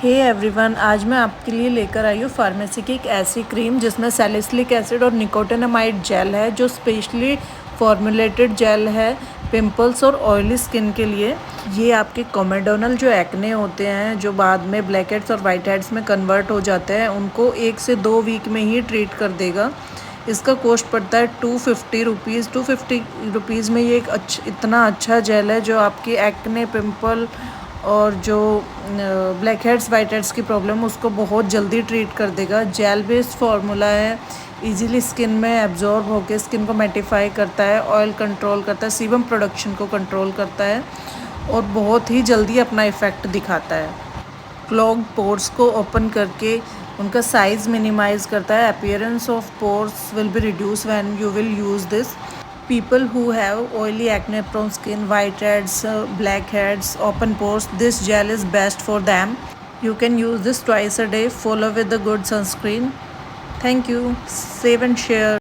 Hey everyone, आज मैं आपके लिए लेकर आई हूँ फार्मेसी की एक ऐसी क्रीम जिसमें सैलिसिलिक एसिड और निकोटिनामाइड जेल है, जो स्पेशली फॉर्मुलेटेड जेल है पिंपल्स और ऑयली स्किन के लिए। ये आपके कोमेडोनल जो एक्ने होते हैं, जो बाद में ब्लैकहेड्स और वाइटहेड्स में कन्वर्ट हो जाते हैं, उनको 1 से 2 वीक में ही ट्रीट कर देगा। इसका कॉस्ट पड़ता है 250 रुपीज़। 250 रुपीज़ में ये एक इतना अच्छा जेल है जो आपकी एक्ने, पिंपल और जो ब्लैकहेड्स वाइटहेड्स की प्रॉब्लम उसको बहुत जल्दी ट्रीट कर देगा। जेल बेस्ड फार्मूला है, इजीली स्किन में एब्जॉर्ब होकर स्किन को मैटिफाई करता है, ऑयल कंट्रोल करता है, सीबम प्रोडक्शन को कंट्रोल करता है और बहुत ही जल्दी अपना इफ़ेक्ट दिखाता है। क्लॉग्ड पोर्स को ओपन करके उनका साइज़ मिनिमाइज़ करता है। Appearance of pores will be reduce when you will use this. People who have oily acne prone skin, whiteheads, blackheads, open pores, this gel is best for them. You can use this twice a day. Follow with the good sunscreen. Thank you. Save and share.